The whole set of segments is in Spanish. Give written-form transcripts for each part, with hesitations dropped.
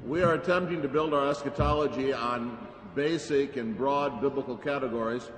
We are attempting to build our eschatology on basic and broad biblical categories.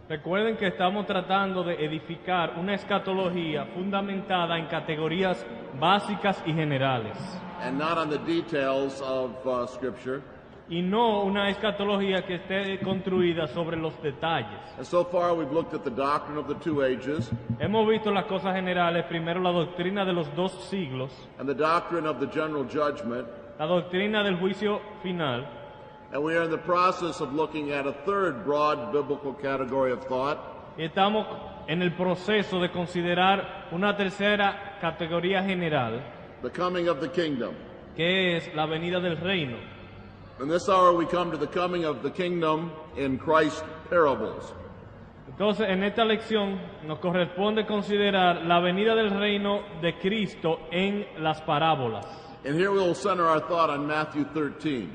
Recuerden que estamos tratando de edificar una escatología fundamentada en categorías básicas y generales. And not on the details of Scripture. Y no una escatología que esté construida sobre los detalles. And so far we've looked at the doctrine of the two ages. Hemos visto las cosas generales, primero la doctrina de los dos siglos, And the doctrine of the general judgment. la doctrina del juicio final. And we are in the process of looking at a third broad biblical category of thought. Y estamos en el proceso de considerar una tercera categoría general, The coming of the kingdom. que es la venida del reino. In this hour we come to the coming of the kingdom in Christ's parables. Entonces, en esta lección nos corresponde considerar la venida del reino de Cristo en las parábolas. And here we will center our thought on Matthew 13.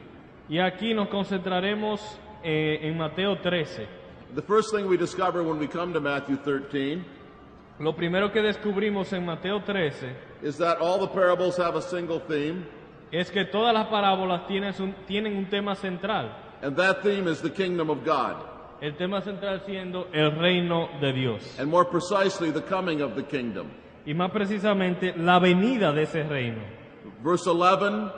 Y aquí nos concentraremos en Mateo 13. The first thing we discover when we come to Matthew 13 Lo primero que descubrimos en Mateo 13 is that all the parables have a single theme, es que todas las parábolas tienen un tema central. and that theme is the kingdom of God, El tema central siendo el reino de Dios. and more precisely the coming of the kingdom. Y más precisamente la venida de ese reino. Verse 11,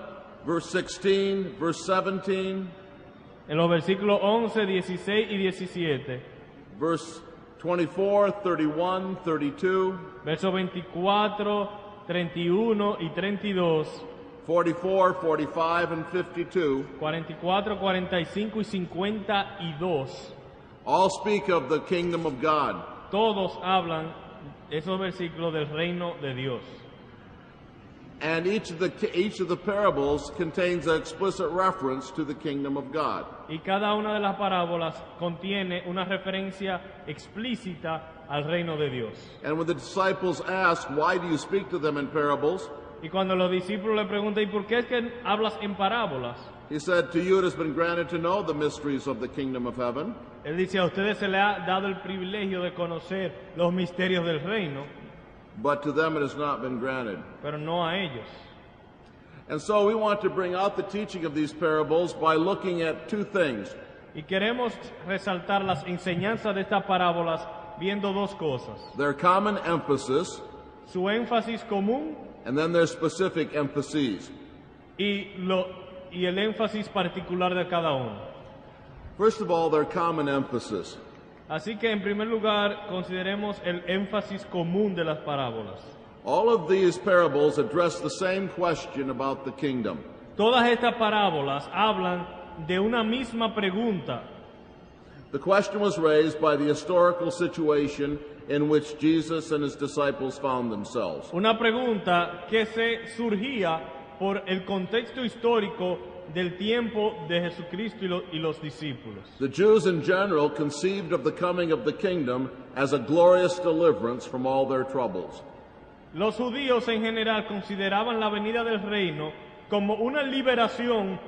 verse 16, verse 17, En los versículos 11, 16 y 17. verse 24, 31, 32, Versos 24, 31 y 32. 44, 45, and 52 44, 45 y 52. all speak of the kingdom of God. Todos hablan, esos versículos, del reino de Dios. And each of the parables contains an explicit reference to the kingdom of God. Y cada una de las parábolas contiene una referencia explícita al reino de Dios. And when the disciples ask, why do you speak to them in parables? Y cuando los discípulos le preguntan, ¿y por qué es que hablas en parábolas? He said, to you it has been granted to know the mysteries of the kingdom of heaven, Él dice, a ustedes se les ha dado el privilegio de conocer los misterios del reino, but to them it has not been granted. pero no a ellos. And so we want to bring out the teaching of these parables by looking at two things. Y queremos resaltar las enseñanzas de estas parábolas viendo dos cosas. Their common emphasis, Su énfasis común and then their specific emphases. y el énfasis particular de cada uno. First of all, their common emphasis. Así que en primer lugar consideremos el énfasis común de las parábolas. All of these parables address the same question about the kingdom. Todas estas parábolas hablan de una misma pregunta. The question was raised by the historical situation in which Jesus and his disciples found themselves. Una pregunta que se surgía por el contexto histórico del tiempo de Jesucristo y los discípulos. The Jews in general conceived of the coming of the kingdom as a glorious deliverance from all their troubles. Los judíos en general consideraban la venida del reino como una liberación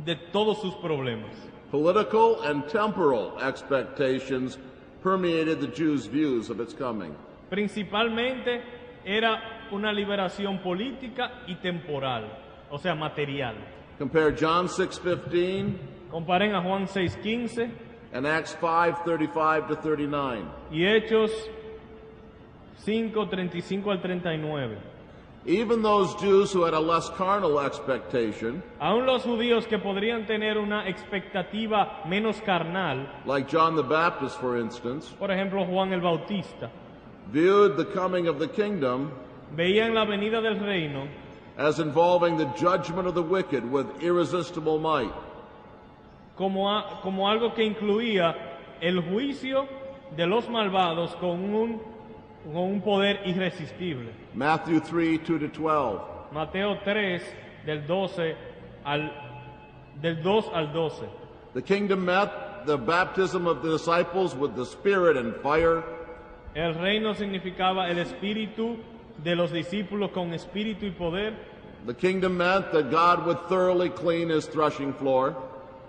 de todos sus problemas. Political and temporal expectations permeated the Jews' views of its coming. Principalmente era una liberación política y temporal, o sea, material. Compare John 6:15 Comparen a Juan 6:15 and Acts 5:35 to 39. y Hechos 5:35 al 39. Even those Jews who had a less carnal expectation, Aún los judíos que podrían tener una expectativa menos carnal, like John the Baptist, for instance, por ejemplo Juan el Bautista, viewed the coming of the kingdom veían la venida del reino as involving the judgment of the wicked with irresistible might. como algo que incluía el juicio de los malvados con un poder irresistible. Matthew 3:2 to 12. Mateo 3, del 2 al 12. The kingdom met the baptism of the disciples with the Spirit and fire. El reino significaba el espíritu de los discípulos con espíritu y poder, The kingdom meant that God would thoroughly clean his threshing floor.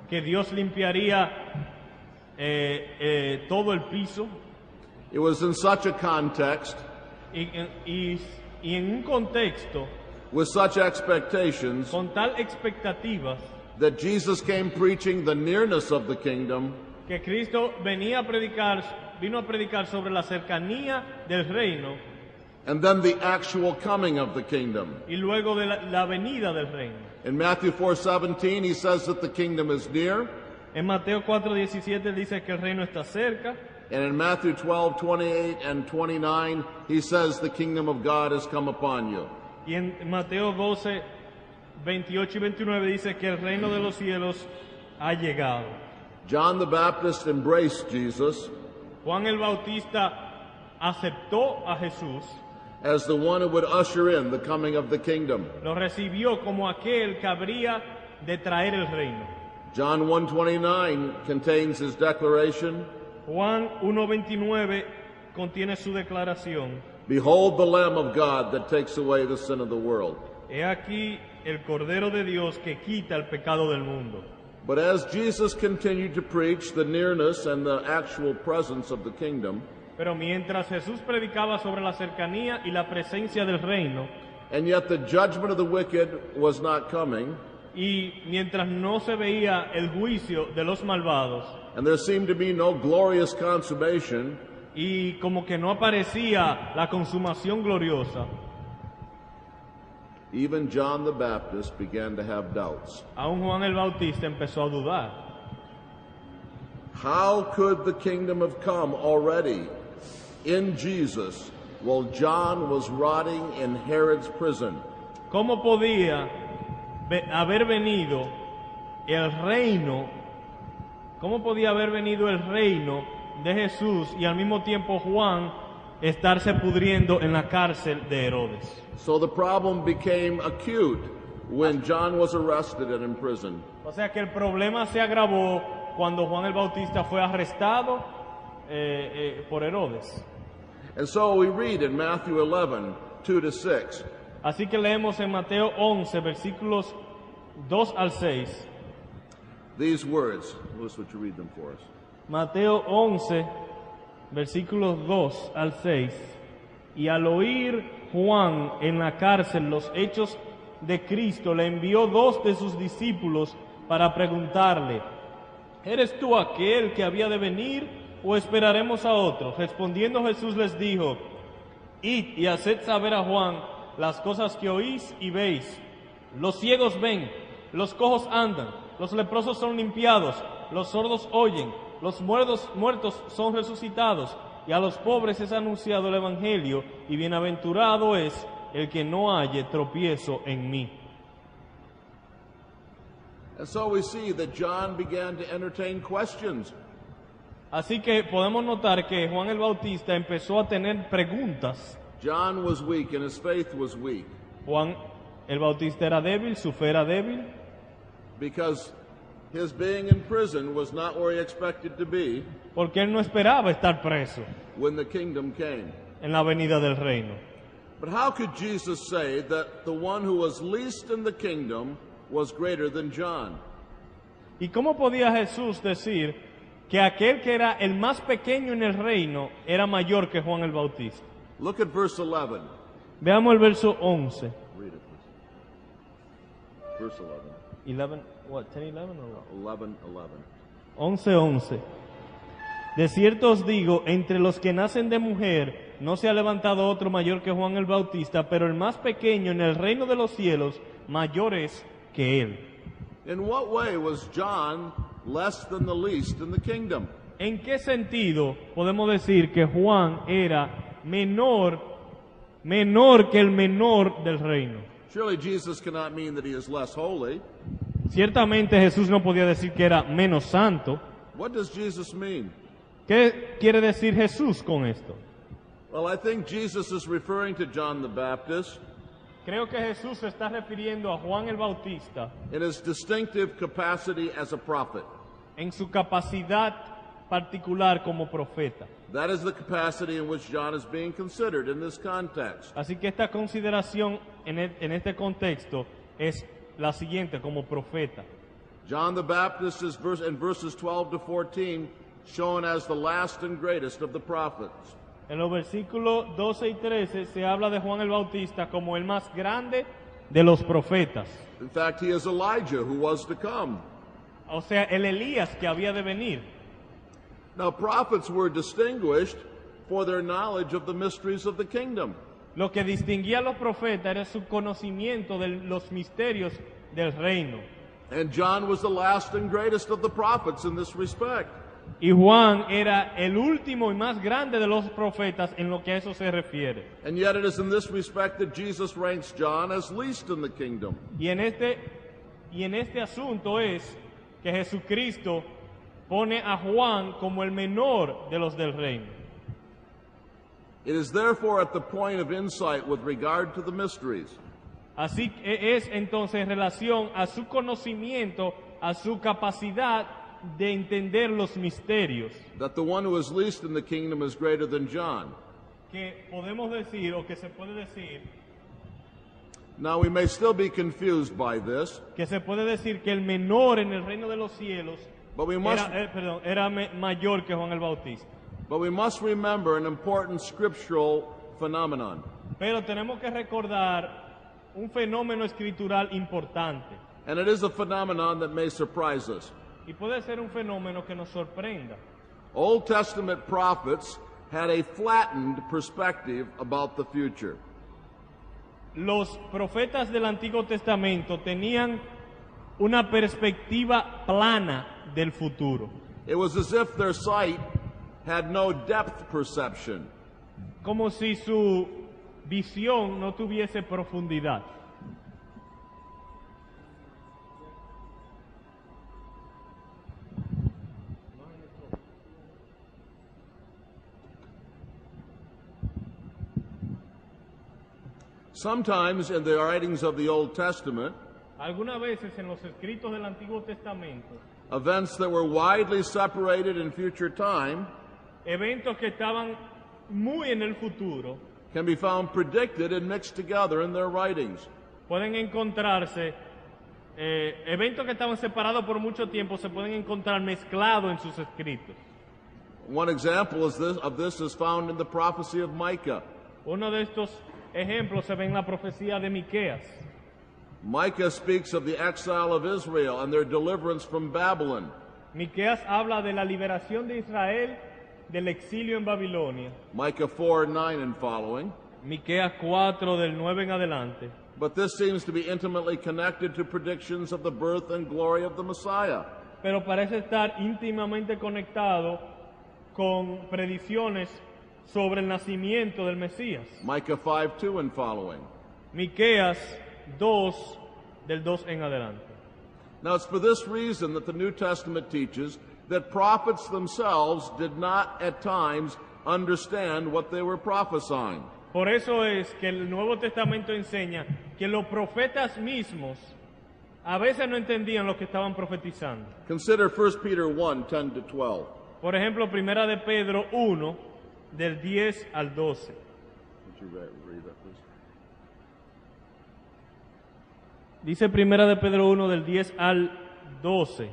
que Dios limpiaría todo el piso, It was in such a context y en un contexto with such expectations con tal expectativas, that Jesus came preaching the nearness of the kingdom, que Cristo vino a predicar sobre la cercanía del reino and then the actual coming of the kingdom. y luego de la venida del reino. In Matthew 4:17, he says that the kingdom is near, En Mateo 4:17 dice que el reino está cerca, and in Matthew 12:28 and 29, he says the kingdom of God has come upon you. y en Mateo 12, 28 y 29 dice que el reino de los cielos ha llegado. John the Baptist embraced Jesus Juan el Bautista aceptó a Jesús, as the one who would usher in the coming of the kingdom. lo recibió como aquel que habría de traer el reino. John 1:29 contains his declaration, Juan 1:29 contiene su declaración: "Behold the Lamb of God that takes away the sin of the world." He aquí el Cordero de Dios que quita el pecado del mundo. But as Jesus continued to preach the nearness and the actual presence of the kingdom, Pero mientras Jesús predicaba sobre la cercanía y la presencia del reino, and yet the judgment of the wicked was not coming, y mientras no se veía el juicio de los malvados, and there seemed to be no glorious consummation, y como que no aparecía la consumación gloriosa, even John the Baptist began to have doubts. aún Juan el Bautista empezó a dudar. How could the kingdom have come already in Jesus while John was rotting in Herod's prison? ¿Cómo podía haber venido el reino? ¿Cómo podía haber venido el reino de Jesús y al mismo tiempo Juan estarse pudriendo en la cárcel de Herodes? So the problem became acute when John was arrested and imprisoned. O sea que el problema se agravó cuando Juan el Bautista fue arrestado por Herodes. And so we read in Matthew 11:2-6, Así que leemos en Mateo 11, versículos 2 al 6. these words. Louis, would you read them for us? Mateo 11, versículos 2 al 6. Y al oír Juan en la cárcel los hechos de Cristo, le envió 2 de sus discípulos para preguntarle: ¿eres tú aquel que había de venir o esperaremos a otro? Respondiendo Jesús les dijo: id y haced saber a Juan las cosas que oís y veis. Los ciegos ven, los cojos andan, los leprosos son limpiados, los sordos oyen, los muertos son resucitados, y a los pobres es anunciado el Evangelio, y bienaventurado es el que no halle tropiezo en mí. And so we see that John began to entertain questions. Así que podemos notar que Juan el Bautista empezó a tener preguntas. John was weak and his faith was weak Juan el Bautista era débil, su fe era débil, because his being in prison was not where he expected to be porque él no esperaba estar preso when the kingdom came. en la venida del reino. But how could Jesus say that the one who was least in the kingdom was greater than John? ¿Y cómo podía Jesús decir que aquel que era el más pequeño en el reino era mayor que Juan el Bautista? Look at verse 11. Veamos el verso 11. Read it, please. Verse 11. 11, what, 10, 11 or what? 11:11. 11:11. De cierto os digo, entre los que nacen de mujer no se ha levantado otro mayor que Juan el Bautista, pero el más pequeño en el reino de los cielos mayor es que él. In what way was John less than the least in the kingdom? ¿En qué sentido podemos decir que Juan era menor que el menor del reino? Surely Jesus cannot mean that he is less holy. Ciertamente Jesús no podía decir que era menos santo. What does Jesus mean? ¿Qué quiere decir Jesús con esto? Well, I think Jesus is referring to John the Baptist Creo que Jesús se está refiriendo a Juan el Bautista in his distinctive capacity as a prophet. en su capacidad particular como profeta. That is the capacity in which John is being considered in this context. Así que esta consideración en este contexto es la siguiente: como profeta. John the Baptist is in verses 12-14 shown as the last and greatest of the prophets. En los versículos 12 y 13 se habla de Juan el Bautista como el más grande de los profetas. In fact, he is Elijah who was to come. O sea, el Elías que había de venir. Now, prophets were distinguished for their knowledge of the mysteries of the kingdom. Lo que distinguía a los profetas era su conocimiento de los misterios del reino. And John was the last and greatest of the prophets in this respect. Y Juan era el último y más grande de los profetas en lo que a eso se refiere. And yet it is in this respect that Jesus ranks John as least in the kingdom. Y en este asunto es que Jesucristo pone a Juan como el menor de los del reino. It is therefore at the point of insight with regard to the mysteries Así que es entonces en relación a su conocimiento, a su capacidad de entender los misterios, that the one who is least in the kingdom is greater than John. que podemos decir o que se puede decir Now we may still be confused by this, que el menor en el reino de los cielos but we must era mayor que Juan el Bautista. remember an important scriptural phenomenon. Pero tenemos que recordar un fenómeno escritural importante. And it is a phenomenon that may surprise us. Y puede ser un fenómeno que nos sorprenda. Old Testament prophets had a flattened perspective about the future. Los profetas del Antiguo Testamento tenían una perspectiva plana del futuro. It was as if their sight had no depth perception. Como si su visión no tuviese profundidad. Sometimes in the writings of the Old Testament, Algunas veces en los escritos del Antiguo Testamento, events that were widely separated in future time eventos que estaban muy en el futuro, can be found predicted and mixed together in their writings. pueden encontrarse, eventos que estaban separados por mucho tiempo se pueden encontrar mezclados en sus escritos. One example of this is found in the prophecy of Micah. Uno de estos ejemplos se ve en la profecía de Miqueas. Micah speaks of the exile of Israel and their deliverance from Babylon. Miqueas habla de la liberación de Israel del exilio en Babilonia. Micah 4:9 and following. Miqueas 4 del 9 en adelante. But this seems to be intimately connected to predictions of the birth and glory of the Messiah. Pero parece estar íntimamente conectado con predicciones sobre el nacimiento del Mesías. Micah 5:2 and following. Miqueas 2 del 2 en adelante. Now it's for this reason that the New Testament teaches that prophets themselves did not at times understand what they were prophesying. Por eso es que el Nuevo Testamento enseña que los profetas mismos a veces no entendían lo que estaban profetizando. Consider 1 Peter 1:10 to 12. Por ejemplo, Primera de Pedro 1 del 10 al 12. Would you read that, please? Dice Primera de Pedro 1 del 10 al 12.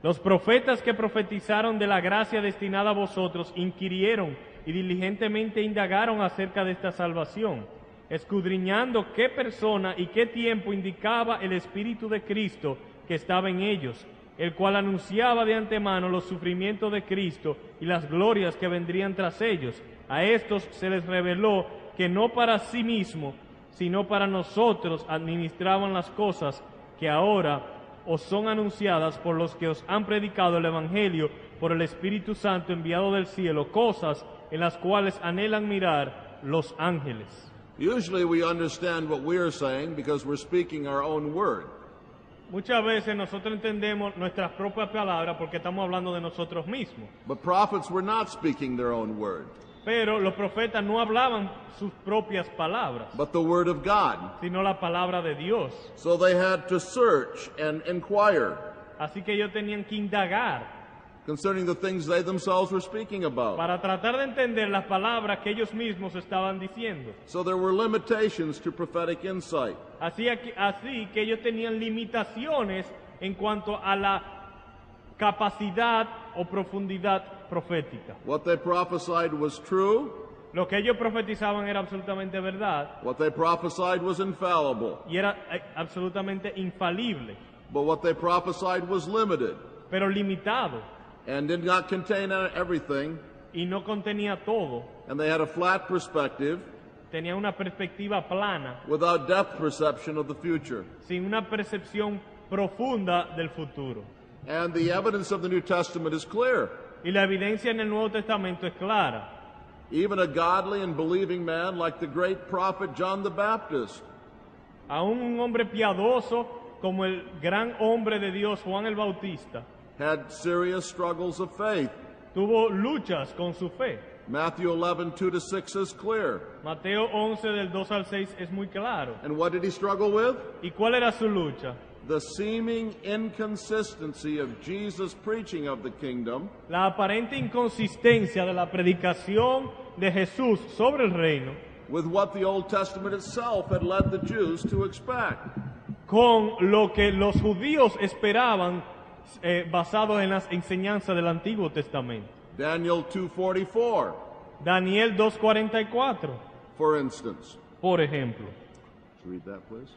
Los profetas que profetizaron de la gracia destinada a vosotros inquirieron y diligentemente indagaron acerca de esta salvación, escudriñando qué persona y qué tiempo indicaba el Espíritu de Cristo que estaba en ellos, el cual anunciaba de antemano los sufrimientos de Cristo y las glorias que vendrían tras ellos. A estos se les reveló que no para sí mismo, sino para nosotros administraban las cosas que ahora os son anunciadas por los que os han predicado el Evangelio por el Espíritu Santo enviado del cielo, cosas en las cuales anhelan mirar los ángeles. Usually we understand what we are saying because we're speaking our own word. Muchas veces nosotros entendemos nuestras propias palabras porque estamos hablando de nosotros mismos. But prophets were not speaking their own word, Pero los profetas no hablaban sus propias palabras, but the word of God. sino la palabra de Dios. So they had to search and inquire Así que ellos tenían que indagar concerning the things they themselves were speaking about. para tratar de entender las palabras que ellos mismos estaban diciendo. So there were limitations to prophetic insight. Así que ellos tenían limitaciones en cuanto a la capacidad o profundidad profética. What they prophesied was true, Lo que ellos profetizaban era absolutamente verdad What they prophesied was infallible. y era absolutamente infalible, But what they prophesied was limited pero limitado, and did not contain everything. y no contenía todo. And they had a flat perspective Tenía una perspectiva plana, without depth perception of the future. sin una percepción profunda del futuro. And the evidence of the New Testament is clear. Y la evidencia en el Nuevo Testamento es clara. Even a godly and believing man like the great prophet John the Baptist Aún un hombre piadoso como el gran hombre de Dios Juan el Bautista had serious struggles of faith. tuvo luchas con su fe. Matthew 11:2-6 is clear. Mateo 11 del 2 al 6 es muy claro. And what did he struggle with? ¿Y cuál era su lucha? The seeming inconsistency of Jesus' preaching of the kingdom La aparente inconsistencia de la predicación de Jesús sobre el reino with what the Old Testament itself had led the Jews to expect. con lo que los judíos esperaban basados en las enseñanzas del Antiguo Testamento. Daniel 2:44, Daniel 2:44, for instance. por ejemplo. Let's read that, please.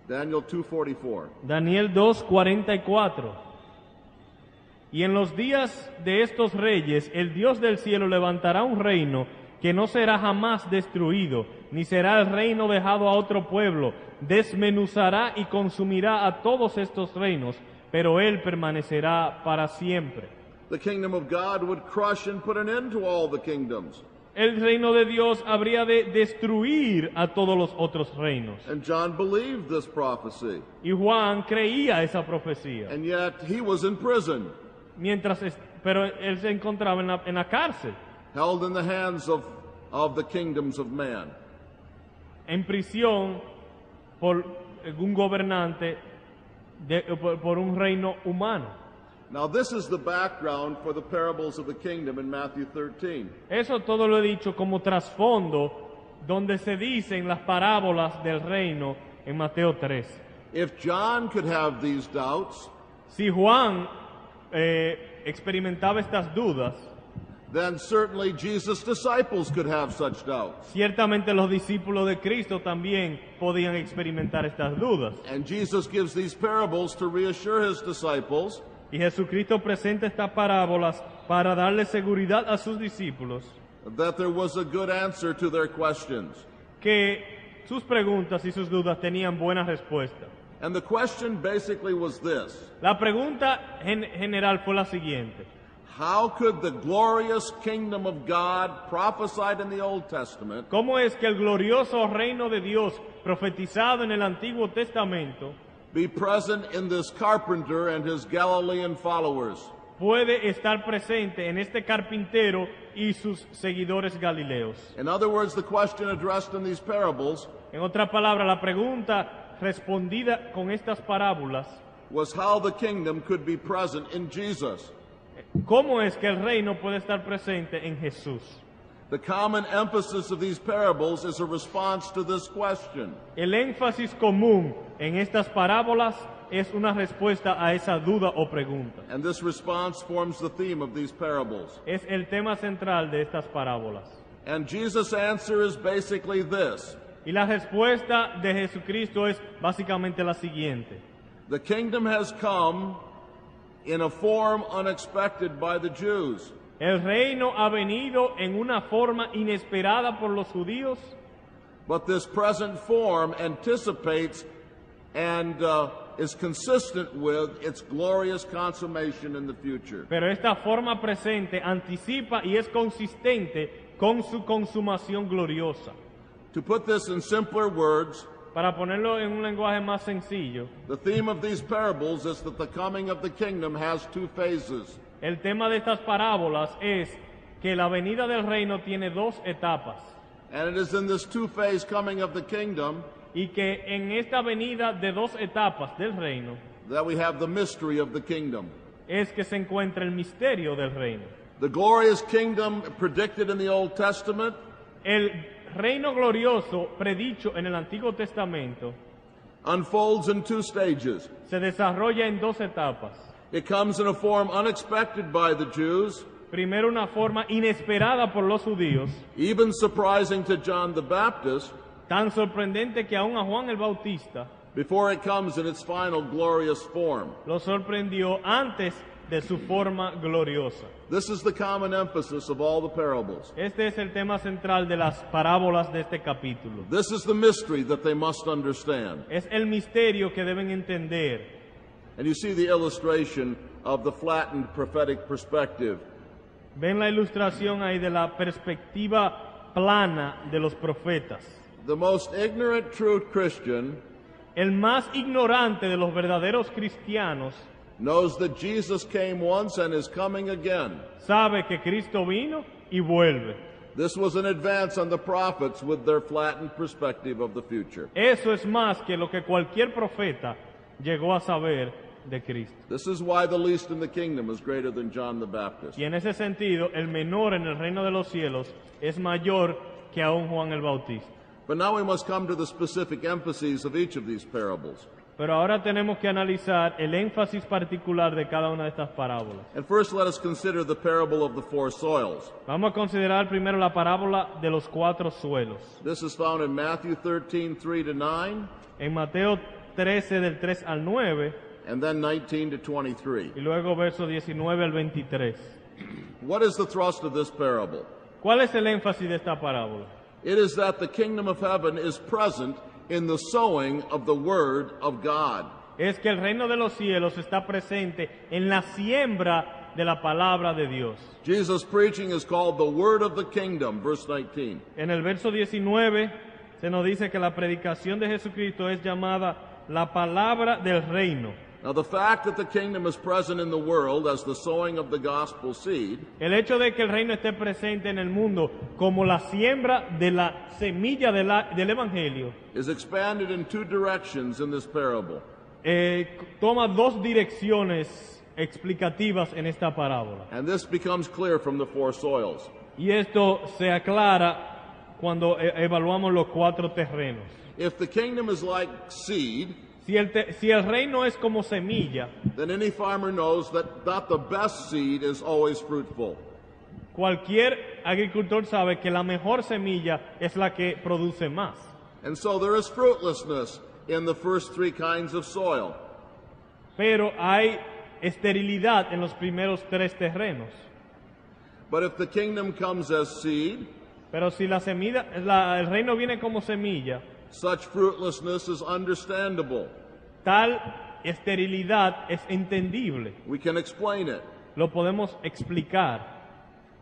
Daniel 2:44. Daniel 2:44. Y en los días de estos reyes, el Dios del cielo levantará un reino que no será jamás destruido, ni será el reino dejado a otro pueblo. Desmenuzará y consumirá a todos estos reinos, pero él permanecerá para siempre. The kingdom of God would crush and put an end to all the kingdoms. El reino de Dios habría de destruir a todos los otros reinos. And John believed this prophecy. Y Juan creía esa profecía. And yet he was in prison, Pero él se encontraba en la cárcel, held in the hands of the kingdoms of man. en prisión por un gobernante, por un reino humano. Now this is the background for the parables of the kingdom in Matthew 13. Eso todo lo he dicho como trasfondo donde se dicen las parábolas del reino en Mateo 3. If John could have these doubts, Si Juan experimentaba estas dudas, then certainly Jesus' disciples could have such doubts. ciertamente los discípulos de Cristo también podían experimentar estas dudas. And Jesus gives these parables to reassure his disciples Y Jesucristo presenta estas parábolas para darle seguridad a sus discípulos that there was a good answer to their questions. que sus preguntas y sus dudas tenían buena respuesta. And the question basically was this: La pregunta general fue la siguiente: how could the glorious kingdom of God prophesied in the Old Testament ¿cómo es que el glorioso reino de Dios profetizado en el Antiguo Testamento be present in this carpenter and his Galilean followers? puede estar presente en este carpintero y sus seguidores galileos? In other words, the question addressed in these parables En otras palabras, la pregunta respondida con estas parábolas: was how the kingdom could be present in Jesus. ¿cómo es que el reino puede estar presente en Jesús? The common emphasis of these parables is a response to this question. El énfasis común en estas parábolas es una respuesta a esa duda o pregunta. And this response forms the theme of these parables. Es el tema central de estas parábolas. And Jesus' answer is basically this: Y la respuesta de Jesucristo es básicamente la siguiente: the kingdom has come in a form unexpected by the Jews. el reino ha venido en una forma inesperada por los judíos, But this present form anticipates and is consistent with its glorious consummation in the future. pero esta forma presente anticipa y es consistente con su consumación gloriosa. To put this in simpler words, Para ponerlo en un lenguaje más sencillo, the theme of these parables is that the coming of the kingdom has two phases. el tema de estas parábolas es que la venida del reino tiene dos etapas, And it is in this two-phase coming of the kingdom y que en esta venida de dos etapas del reino that we have the mystery of the kingdom. es que se encuentra el misterio del reino. The glorious kingdom predicted in the Old Testament El reino glorioso predicho en el Antiguo Testamento unfolds in two stages. se desarrolla en dos etapas. It comes in a form unexpected by the Jews, Primero, una forma inesperada por los judíos, even surprising to John the Baptist, tan sorprendente que aún a Juan el Bautista before it comes in its final glorious form. lo sorprendió antes de su forma gloriosa. This is the common emphasis of all the parables. Este es el tema central de las parábolas de este capítulo. This is the mystery that they must understand. Es el misterio que deben entender. And you see the illustration of the flattened prophetic perspective. Ven la ilustración ahí de la perspectiva plana de los profetas. The most ignorant true Christian El más ignorante de los verdaderos cristianos knows that Jesus came once and is coming again. sabe que Cristo vino y vuelve. This was an advance on the prophets with their flattened perspective of the future. Eso es más que lo que cualquier profeta llegó a saber de Cristo. This is why the least in the kingdom is greater than John the Baptist. Y en ese sentido, el menor en el reino de los cielos es mayor que aún Juan el Bautista. But now we must come to the specific emphases of each of these parables. Pero ahora tenemos que analizar el énfasis particular de cada una de estas parábolas. And first let us consider the parable of the four soils. Vamos a considerar primero la parábola de los 4 suelos. This is found in Matthew 13, 3 to 9, En Mateo 13 del 3 al 9 and then 19 to 23. y luego versos 19 al 23. What is the thrust of this parable? ¿Cuál es el énfasis de esta parábola? It is that the kingdom of heaven is present in the sowing of the word of God. Es que el reino de los cielos está presente en la siembra de la palabra de Dios. Jesus' preaching is called the word of the kingdom, verse 19. En el verso 19 se nos dice que la predicación de Jesucristo es llamada la palabra del reino. Now, the fact that the kingdom is present in the world as the sowing of the gospel seed El hecho de que el reino esté presente en el mundo como la siembra de la semilla del evangelio is expanded in two directions in this parable. toma 2 direcciones explicativas en esta parábola. And this becomes clear from the four soils. Y esto se aclara cuando evaluamos los 4 terrenos. If the kingdom is like seed, Si el reino es como semilla, then any farmer knows that not the best seed is always fruitful. cualquier agricultor sabe que la mejor semilla es la que produce más. And so there is fruitlessness in the first 3 kinds of soil. Pero hay esterilidad en los primeros 3 terrenos. But if the kingdom comes as seed, Pero si el reino viene como semilla, such fruitlessness is understandable. tal esterilidad es entendible. We can explain it. Lo podemos explicar.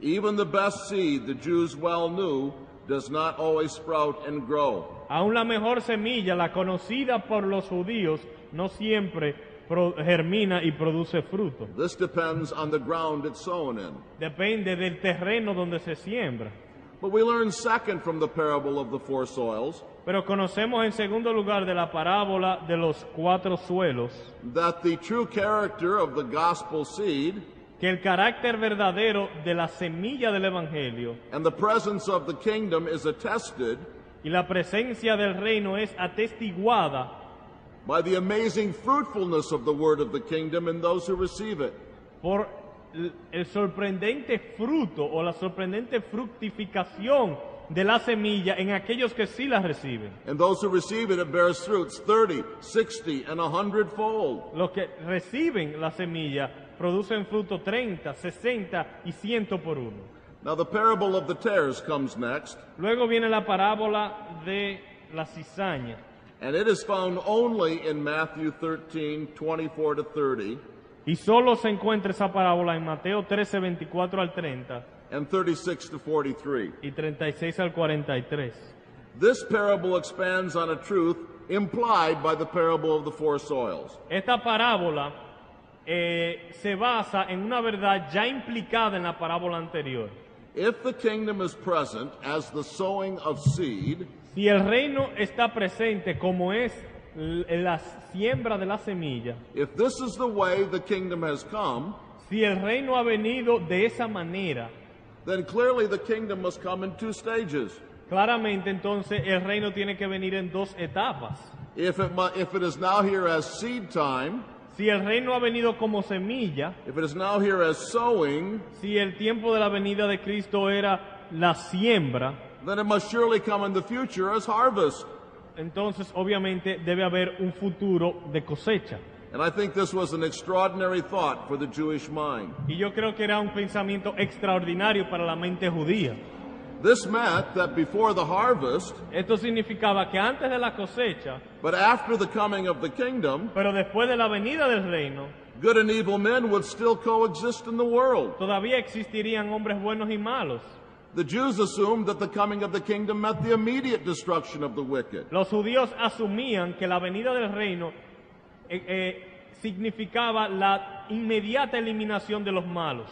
Even the best seed, the Jews well knew, does not always sprout and grow. Aún la mejor semilla, la conocida por los judíos, no siempre germina y produce fruto. This depends on the ground it's sown in. Depende del terreno donde se siembra. But we learn second from the parable of the four soils Pero conocemos en segundo lugar de la parábola de los 4 suelos that the true character of the gospel seed que el carácter verdadero de la semilla del evangelio and the presence of the kingdom is attested y la presencia del reino es atestiguada by the amazing fruitfulness of the word of the kingdom in those who receive it. por el sorprendente fruto o la sorprendente fructificación de la semilla en aquellos que sí la reciben. And those who receive it, it bears fruits 30, 60, and 100-fold. Los que reciben la semilla producen fruto 30, 60 y 100 por 1. Now the parable of the tares comes next, Luego viene la parábola de la cizaña. and it is found only in Matthew 13, 24 to 30, Y solo se encuentra esa parábola en Mateo 13, 24 al 30 and 36 to 43. y 36 al 43. This parable expands on a truth implied by the parable of the four soils. Esta parábola se basa en una verdad ya implicada en la parábola anterior. If the kingdom is present as the sowing of seed, Si el reino está presente como es la siembra de la semilla, if this is the way the kingdom has come, si el reino ha venido de esa manera, then clearly the kingdom must come in 2 stages. claramente entonces el reino tiene que venir en 2 etapas. If it is now here as seed time, Si el reino ha venido como semilla, if it is now here as sowing, si el tiempo de la venida de Cristo era la siembra, then it must surely come in the future as harvest. entonces obviamente debe haber un futuro de cosecha. And I think this was an extraordinary thought for the Jewish mind. Y yo creo que era un pensamiento extraordinario para la mente judía. This meant that before the harvest, Esto significaba que antes de la cosecha, but after the coming of the kingdom, pero después de la venida del reino, good and evil men would still coexist in the world. todavía existirían hombres buenos y malos. The Jews assumed that the coming of the kingdom meant the immediate destruction of the wicked. Los judíos asumían que la venida del reino significaba la inmediata eliminación de los malos.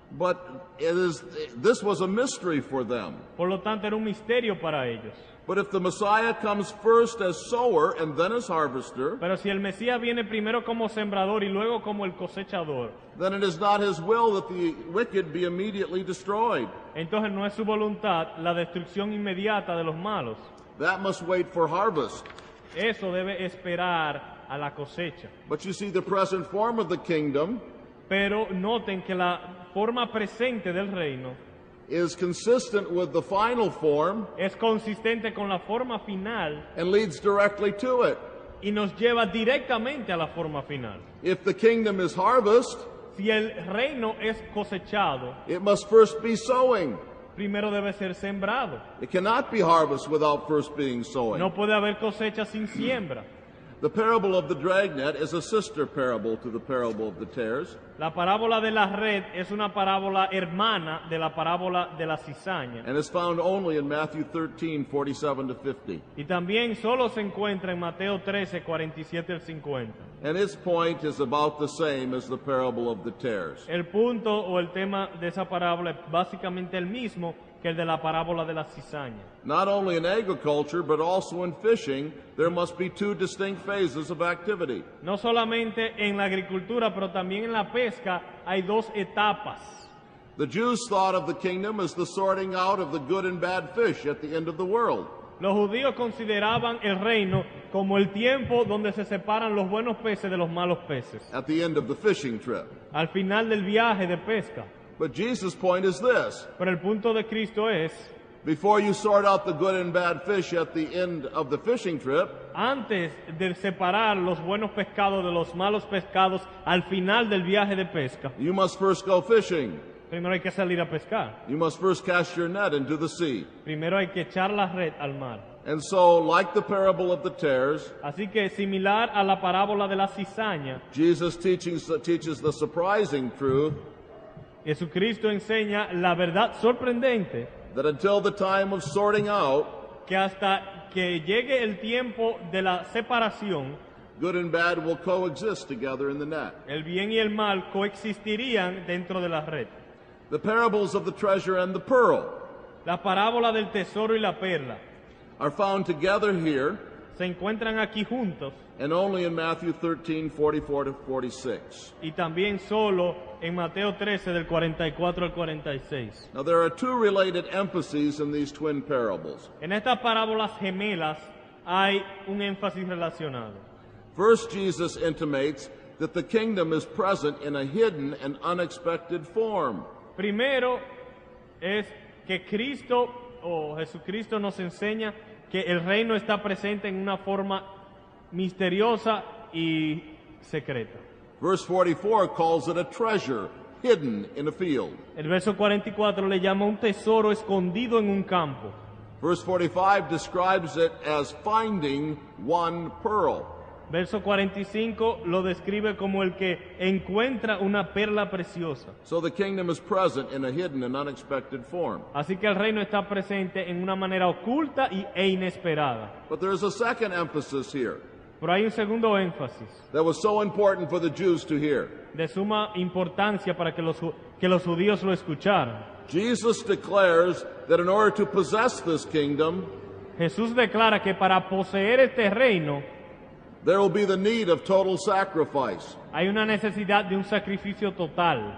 But this was a mystery for them. Por lo tanto, era un misterio para ellos. But if the Messiah comes first as sower and then as harvester, Pero si el Mesías viene primero como sembrador y luego como el cosechador, then it is not his will that the wicked be immediately destroyed. entonces no es su voluntad la destrucción inmediata de los malos. That must wait for harvest. Eso debe esperar a la cosecha. But you see, the present form of the kingdom Pero noten que la forma presente del reino is consistent with the final form es consistente con la forma final and leads directly to it. y nos lleva directamente a la forma final. If the kingdom is harvest, Si el reino es cosechado, it must first be sowing. primero debe ser sembrado. It cannot be harvest without first being sowing. No puede haber cosecha sin siembra. The parable of the dragnet is a sister parable to the parable of the tares. La parábola de la red es una parábola hermana de la parábola de la cizaña. And is found only in Matthew 13:47 to 50. Y también solo se encuentra en Mateo 13, 47 al 50. And its point is about the same as the parable of the tares. El punto o el tema de esa parábola es básicamente el mismo que el de la parábola de la cizaña. Not only in agriculture, but also in fishing, there must be two distinct phases of activity. No solamente en la agricultura, pero también en la pesca hay dos etapas. The Jews thought of the kingdom as the sorting out of the good and bad fish at the end of the world. Los judíos consideraban el reino como el tiempo donde se separan los buenos peces de los malos peces, At the end of the fishing trip. al final del viaje de pesca. But Jesus' point is this: Pero el punto de Cristo es, before you sort out the good and bad fish at the end of the fishing trip, antes de separar los buenos pescados de los malos pescados al final del viaje de pesca, you must first go fishing. primero hay que salir a pescar. You must first cast your net into the sea. Primero hay que echar la red al mar. And so, like the parable of the tares, Así que similar a la parábola de la cizaña, Jesus teaches the surprising truth Jesucristo enseña la verdad sorprendente that until the time of sorting out, que hasta que llegue el tiempo de la separación, good and bad will coexist together in the net. el bien y el mal coexistirían dentro de la red. The parables of the treasure and the pearl La parábola del tesoro y la perla are found together here se encuentran aquí juntos and only in Matthew 13:44 to 46. y también solo en Mateo 13 del 44 al 46. Now, there are two related emphases in these twin parables. En estas parábolas gemelas hay un énfasis relacionado. First, Jesus intimates that the kingdom is present in a hidden and unexpected form. Primero es que Cristo o Jesucristo nos enseña que el reino está presente en una forma misteriosa y secreta. Verse 44 calls it a treasure hidden in a field. El verso 44 le llama un tesoro escondido en un campo. Verse 45 describes it as finding one pearl. Verso 45 lo describe como el que encuentra una perla preciosa. So the kingdom is present in a hidden and unexpected form. Así que el reino está presente en una manera oculta e inesperada. But there is a second emphasis here Pero hay un segundo énfasis that was so important for the Jews to hear. de suma importancia para que los judíos lo escucharan. Jesus declares that in order to possess this kingdom, Jesús declara que para poseer este reino there will be the need of total sacrifice. hay una necesidad de un sacrificio total.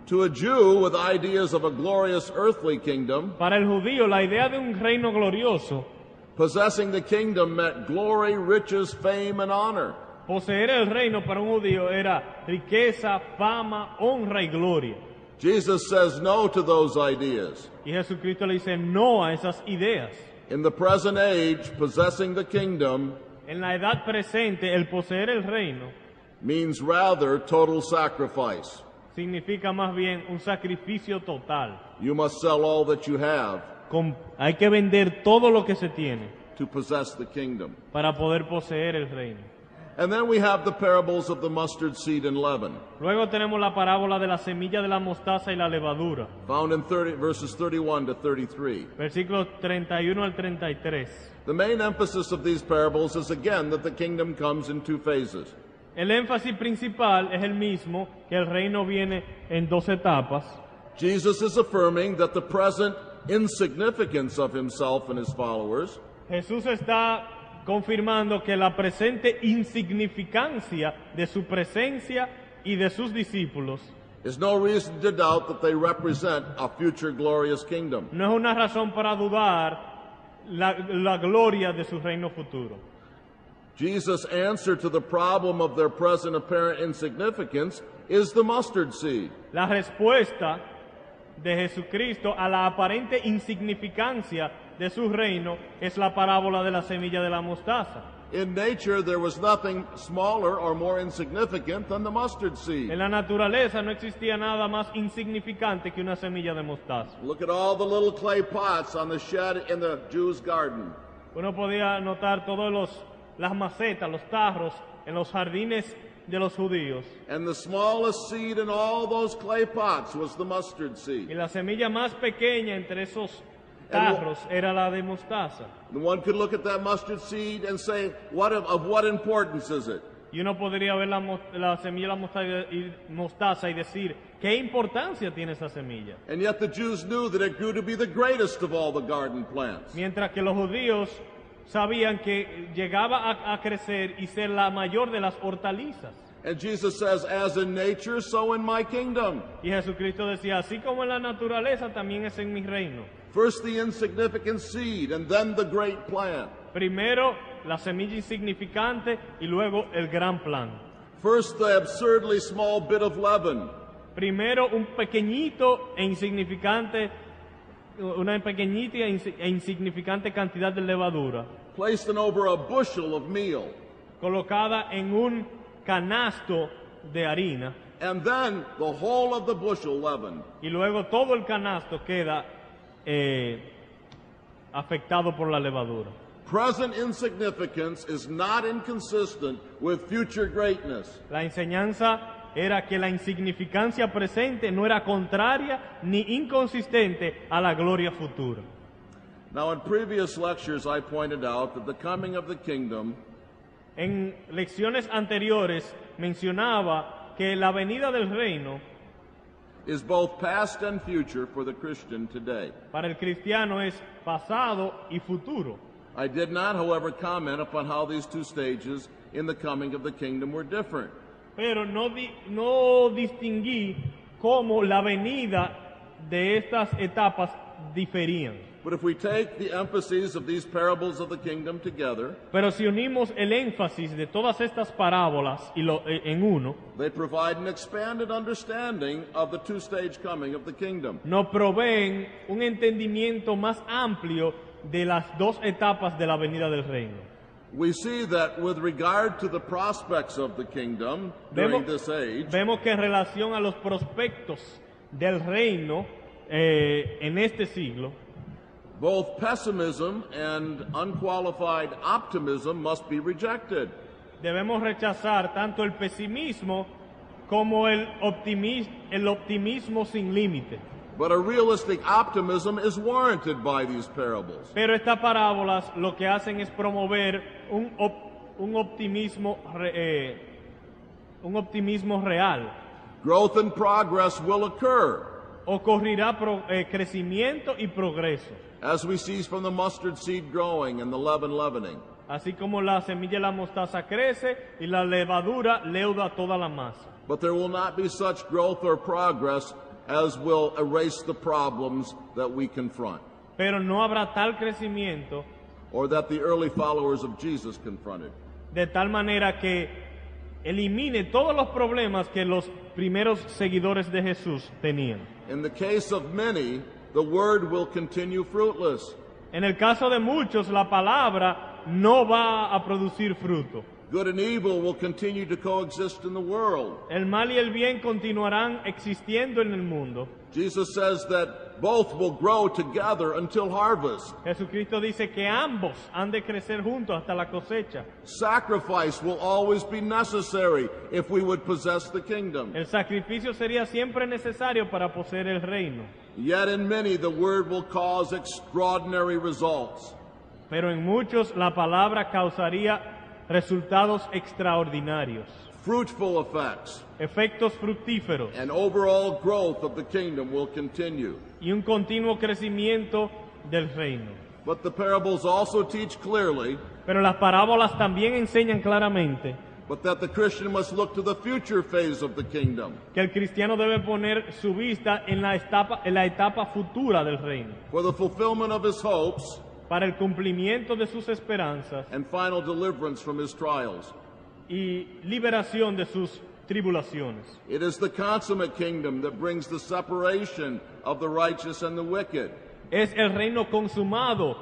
To a Jew with ideas of a glorious earthly kingdom, Para el judío, la idea de un reino glorioso, possessing the kingdom meant glory, riches, fame, and honor. Poseer el reino para un judío era riqueza, fama, honra y gloria. Jesus says no to those ideas. Y Jesucristo le dice no a esas ideas. In the present age, possessing the kingdom En la edad presente, el poseer el reino means rather total sacrifice. significa más bien un sacrificio total. You must sell all that you have Hay que vender todo lo que se tiene to possess the kingdom. para poder poseer el reino. And then we have the parables of the mustard seed and leaven, Luego tenemos la parábola de la semilla de la mostaza y la levadura, found in verses 31 to 33. versículos 31 al 33. The main emphasis of these parables is again that the kingdom comes in two phases. El énfasis principal es el mismo, que el reino viene en dos etapas. Jesus is affirming that the present insignificance of himself and his followers Jesús está confirmando que la presente insignificancia de su presencia y de sus discípulos is no reason to doubt that they represent a future glorious kingdom. no es una razón para dudar la gloria de su reino futuro. Jesus' answer to the problem of their present apparent insignificance is the mustard seed. La respuesta de Jesucristo a la aparente insignificancia de su reino es la parábola de la semilla de la mostaza. In nature, there was nothing smaller or more insignificant than the mustard seed. En la naturaleza no existía nada más insignificante que una semilla de mostaza. Look at all the little clay pots on the shed in the Jew's garden. Uno podía notar todas las macetas, los tarros en los jardines de los judíos. And the smallest seed in all those clay pots was the mustard Y seed. la semilla más pequeña entre esos tarros era la de mostaza. And one could look at that mustard seed and say, of what importance is it? Y uno podría ver la semilla de la mostaza y decir, ¿qué importancia tiene esa semilla? And yet the Jews knew that it grew to be the greatest of all the garden plants. Mientras que los judíos sabían que llegaba a crecer y ser la mayor de las hortalizas. And Jesus says, as in nature, so in my kingdom. Y Jesucristo decía, así como en la naturaleza, también es en mi reino. First the insignificant seed, and then the great plant. Primero la semilla insignificante y luego el gran plan. First the absurdly small bit of leaven, Primero un pequeñito e insignificante, una pequeñita e insignificante cantidad de levadura, placed in over a bushel of meal. colocada en un canasto de harina, And then the whole of the bushel leavened. y luego todo el canasto queda afectado por la levadura. Present insignificance is not inconsistent with future greatness. La enseñanza era que la insignificancia presente no era contraria ni inconsistente a la gloria futura. Now, in previous lectures, I pointed out that the coming of the kingdom En lecciones anteriores mencionaba que la venida del reino is both past and future for the Christian today. para el cristiano es pasado y futuro. I did not, however, comment upon how these two stages in the coming of the kingdom were different. Pero no distinguí cómo la venida de estas etapas diferían. But if we take the emphases of these parables of the kingdom together, Pero si unimos el énfasis de todas estas parábolas en uno, they provide an expanded understanding of the two-stage coming of the kingdom. nos proveen un entendimiento más amplio de las dos etapas de la venida del reino. We see that with regard to the prospects of the kingdom during this age, Vemos que en relación a los prospectos del reino en este siglo, both pessimism and unqualified optimism must be rejected. debemos rechazar tanto el pesimismo como el optimismo sin límite. But a realistic optimism is warranted by these parables. Pero estas parábolas lo que hacen es promover un optimismo real. Growth and progress will occur, Ocurrirá crecimiento y progreso, as we see from the mustard seed growing and the leaven leavening. así como la semilla de la mostaza crece y la levadura leuda toda la masa. But there will not be such growth or progress as will erase the problems that we confront, Pero no habrá tal crecimiento or that the early followers of Jesus confronted. de tal manera que elimine todos los problemas que los primeros seguidores de Jesús tenían. In the case of many, the word will continue fruitless. En el caso de muchos, la palabra no va a producir fruto. Good and evil will continue to coexist in the world. El mal y el bien continuarán existiendo en el mundo. Jesus says that both will grow together until harvest. Jesucristo dice que ambos han de crecer juntos hasta la cosecha. Sacrifice will always be necessary if we would possess the kingdom. El sacrificio sería siempre necesario para poseer el reino. Yet in many, the word will cause extraordinary results. Pero en muchos la palabra causaría resultados extraordinarios, Fruitful effects efectos fructíferos and overall growth of the kingdom will continue. y un continuo crecimiento del reino. But the parables also teach clearly Pero las parábolas también enseñan claramente but that the Christian must look to the future phase of the kingdom que el cristiano debe poner su vista en la etapa futura del reino, for the fulfillment of his hopes para el cumplimiento de sus esperanzas and final deliverance from his trials. y liberación de sus tribulaciones. It is the consummate kingdom that brings the separation of the righteous and the wicked. Es el reino consumado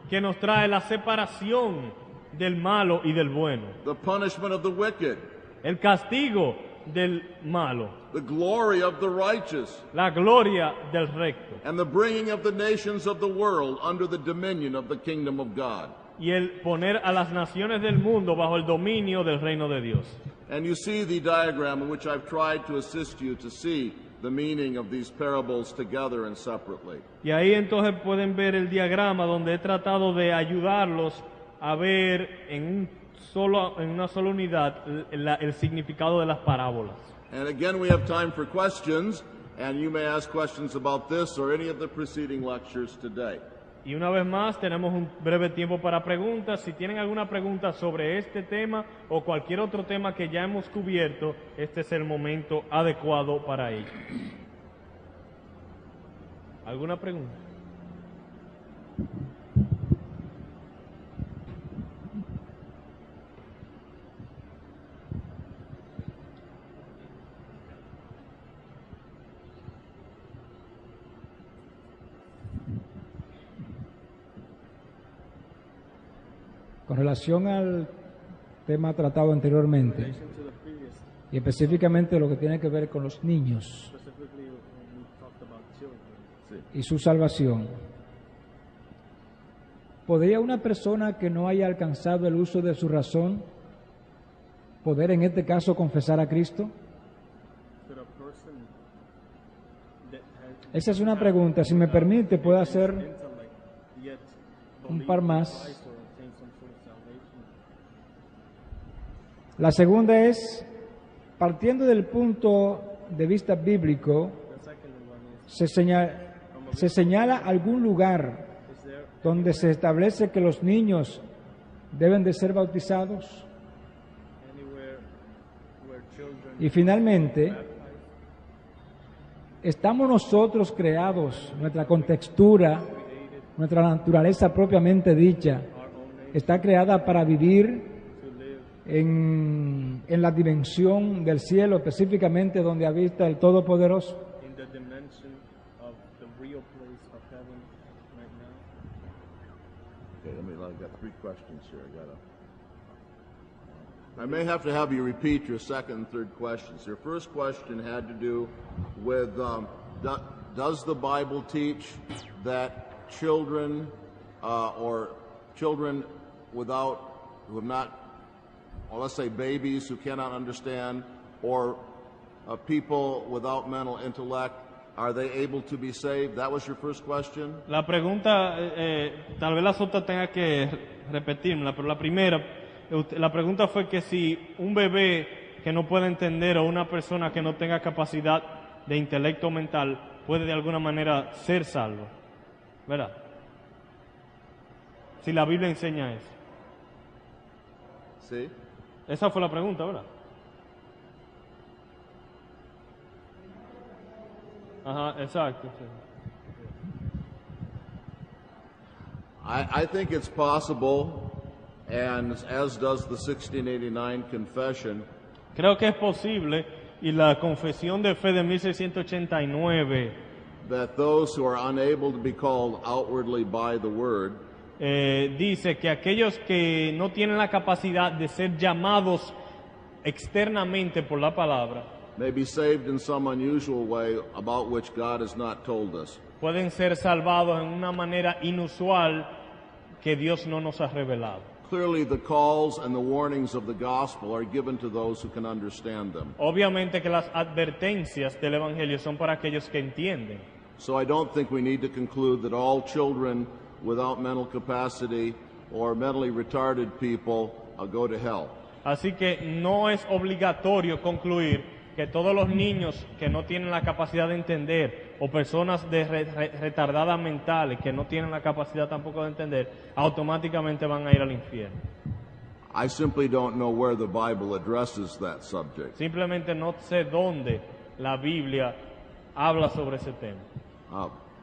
que nos trae la separación del malo y del bueno, The punishment of the wicked, el castigo del malo, the glory of the righteous, la gloria del recto and the bringing of the nations of the world under the dominion of the kingdom of God. y el poner a las naciones del mundo bajo el dominio del reino de Dios. And you see the diagram in which I've tried to assist you to see the meaning of these parables together and separately. Y ahí entonces pueden ver el diagrama donde he tratado de ayudarlos a ver en una sola unidad el significado de las parábolas. And again, we have time for questions, and you may ask questions about this or any of the preceding lectures today. Y una vez más tenemos un breve tiempo para preguntas. Si tienen alguna pregunta sobre este tema o cualquier otro tema que ya hemos cubierto, este es el momento adecuado para ello. ¿Alguna pregunta? Con relación al tema tratado anteriormente, y específicamente lo que tiene que ver con los niños y su salvación, ¿podría una persona que no haya alcanzado el uso de su razón poder en este caso confesar a Cristo? Esa es una pregunta. Si me permite, puedo hacer un par más. La segunda es, partiendo del punto de vista bíblico, se señala algún lugar donde se establece que los niños deben de ser bautizados. Y finalmente, ¿estamos nosotros creados, nuestra contextura, nuestra naturaleza propiamente dicha, está creada para vivir en la dimensión del cielo, específicamente donde habita el Todopoderoso? I've got three questions here. I may have to have you repeat your second and third questions. Your first question had to do with does the Bible teach that children or children without, who have not, or let's say babies who cannot understand, or people without mental intellect, are they able to be saved? That was your first question? La pregunta, tal vez las otras tenga que repetirla, pero la primera, la pregunta fue que si un bebé que no puede entender o una persona que no tenga capacidad de intelecto mental puede de alguna manera ser salvo, ¿verdad? Si la Biblia enseña eso. Sí. Esa fue la pregunta, ¿verdad? Ajá, exacto. Sí. I think it's possible, and as does the 1689 Confession, Creo que es posible, y la Confesión de Fe de 1689 that those who are unable to be called outwardly by the word dice que aquellos que no tienen la capacidad de ser llamados externamente por la palabra may be saved in some unusual way about which God has not told us. pueden ser salvados en una manera inusual que Dios no nos ha revelado. Clearly, the calls and the warnings of the gospel are given to those who can understand them. Obviamente que las advertencias del Evangelio son para aquellos que entienden. So I don't think we need to conclude that all children without mental capacity or mentally retarded people go to hell. Así que no es obligatorio concluir que todos los niños que no tienen la capacidad de entender o personas retardadas mentales que no tienen la capacidad tampoco de entender automáticamente van a ir al infierno. I simply don't know where the Bible addresses that subject. Simplemente no sé dónde la Biblia habla sobre ese tema.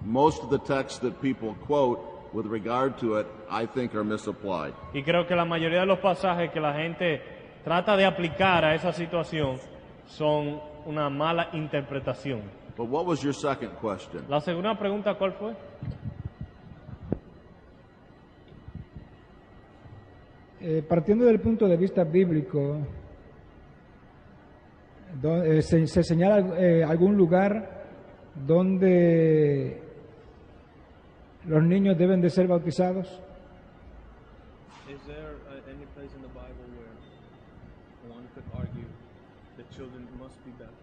Most of the texts that people quote with regard to it, I think, are misapplied. Y creo que la mayoría de los pasajes que la gente trata de aplicar a esa situación son una mala interpretación. But what was your second question? La segunda pregunta, ¿cuál fue? Partiendo del punto de vista bíblico, se señala algún lugar donde los niños deben de ser bautizados. Is there any place in the Bible where one could argue that children must be baptized?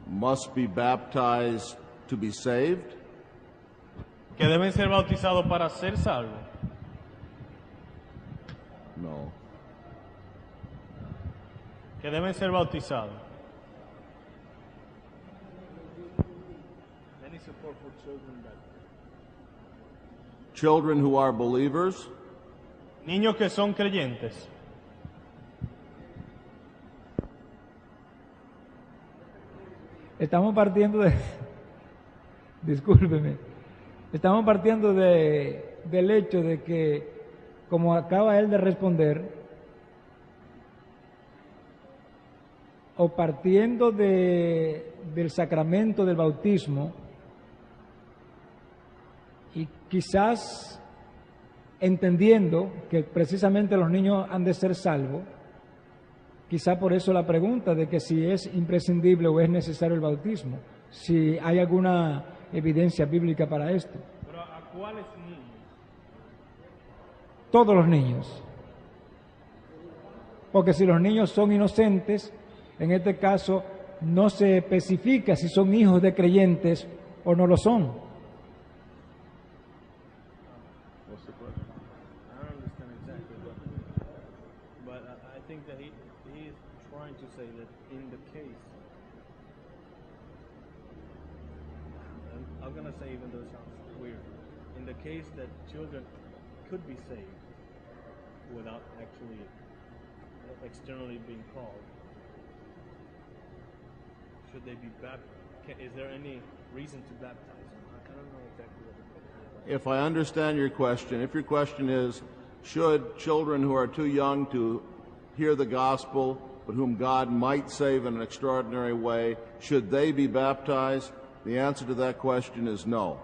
Must be baptized to be saved? ¿Que deben ser bautizados para ser salvos? No. ¿Que deben ser bautizados? Any support for children that... Children who are believers? Niños que son creyentes. Estamos partiendo de, discúlpeme, estamos partiendo del hecho de que, como acaba él de responder, o partiendo del sacramento del bautismo, y quizás entendiendo que precisamente los niños han de ser salvos, quizá por eso la pregunta de que si es imprescindible o es necesario el bautismo, si hay alguna evidencia bíblica para esto. ¿Pero a cuáles niños? Todos los niños. Porque si los niños son inocentes, en este caso no se especifica si son hijos de creyentes o no lo son. I don't understand exactly, but I think that he is trying to say that in the case, and I'm gonna say even though it sounds weird, in the case that children could be saved without actually externally being called, should they be baptized? Is there any reason to baptize them? I don't know exactly what the question is. If I understand your question, if your question is, should children who are too young to hear the gospel, but whom God might save in an extraordinary way, should they be baptized? The answer to that question is no.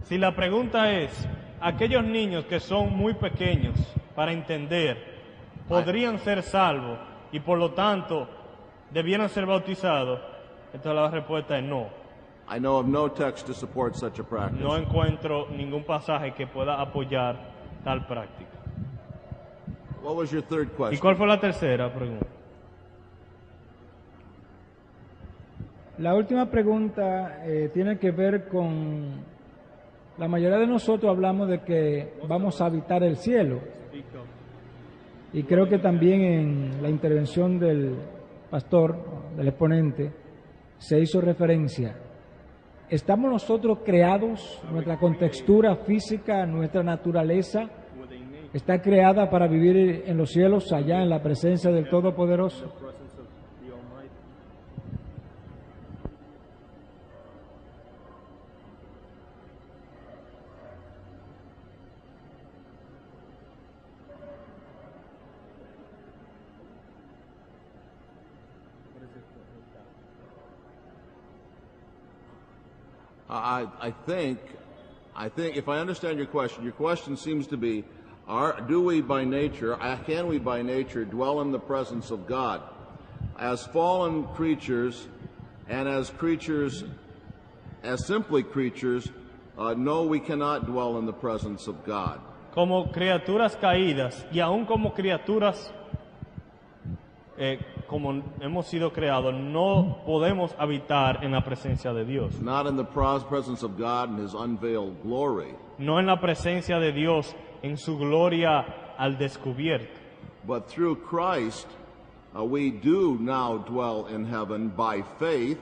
Si la pregunta es, aquellos niños que son muy pequeños para entender, podrían ser salvos y por lo tanto debieran ser bautizados, entonces la respuesta es no. I know of no text to support such a practice. No encuentro ningún pasaje que pueda apoyar tal práctica. What was your third ¿Y question? cuál fue la tercera pregunta? La última pregunta tiene que ver con, la mayoría de nosotros hablamos de que vamos a habitar el cielo, y creo que también en la intervención del pastor, del exponente, se hizo referencia. ¿Estamos nosotros creados, nuestra contextura física, nuestra naturaleza, está creada para vivir en los cielos, allá en la presencia del Todopoderoso? I think if I understand your question seems to be, can we by nature dwell in the presence of God? As fallen creatures and as simply creatures, no, we cannot dwell in the presence of God. Como criaturas caídas y aún como criaturas como hemos sido creados, no podemos habitar en la presencia de Dios. Not in the presence of God in His unveiled glory, No en la presencia de Dios en su gloria al descubierto. but through Christ, we do now dwell in heaven by faith,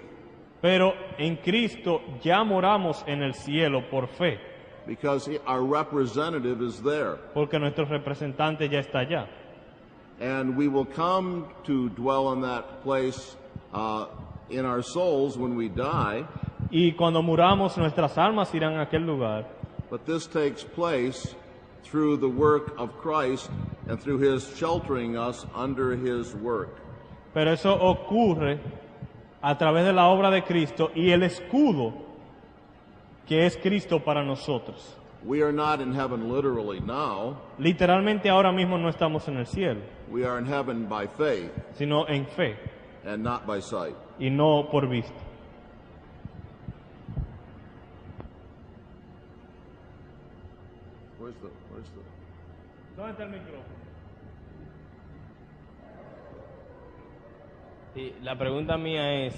Pero en Cristo ya moramos en el cielo por fe, because our representative is there. porque nuestro representante ya está allá. And we will come to dwell in that place in our souls when we die, Y cuando muramos, nuestras almas irán a aquel lugar. but this takes place through the work of Christ and through His sheltering us under His work. Pero eso ocurre a través de la obra de Cristo y el escudo que es Cristo para nosotros. We are not in heaven literally now. Literalmente ahora mismo no estamos en el cielo, We are in heaven by faith sino en fe and not by sight. y no por vista. Where's the ¿Dónde está el micrófono? Sí, la pregunta mía es,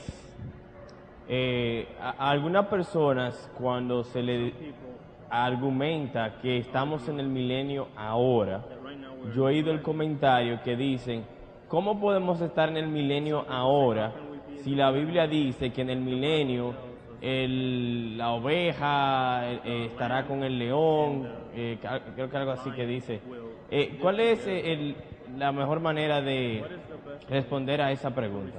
a algunas personas cuando se le argumenta que estamos en el milenio ahora, yo he oído el comentario que dicen, ¿cómo podemos estar en el milenio ahora si la Biblia dice que en el milenio la oveja estará con el león? Creo que algo así que dice. ¿Cuál es la mejor manera de responder a esa pregunta?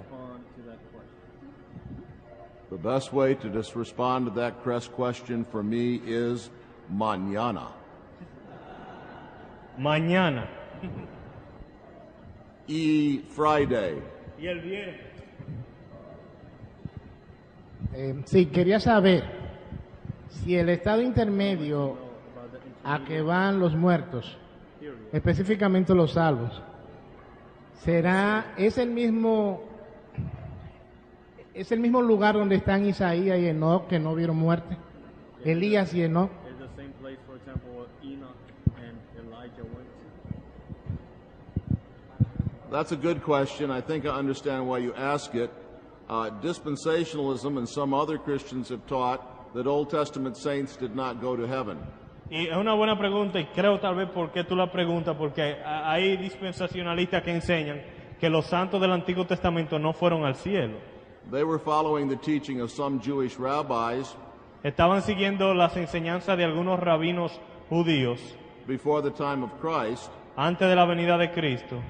The best way to just respond to that question for me is mañana. Mañana Y Friday. y el viernes. Sí, quería saber si el estado intermedio a que van los muertos, específicamente los salvos, es el mismo lugar donde están Isaías y Enoc, que no vieron muerte, Elías y Enoc. That's a good question. I think I understand why you ask it. Dispensationalism and some other Christians have taught that Old Testament saints did not go to heaven. Y es una buena pregunta y creo tal vez por qué tú la preguntas, porque hay dispensacionalistas que enseñan que los santos del Antiguo Testamento no fueron al cielo. They were following the teaching of some Jewish rabbis Estaban siguiendo las enseñanzas de algunos rabinos judíos before the time of Christ, antes de la venida de Cristo,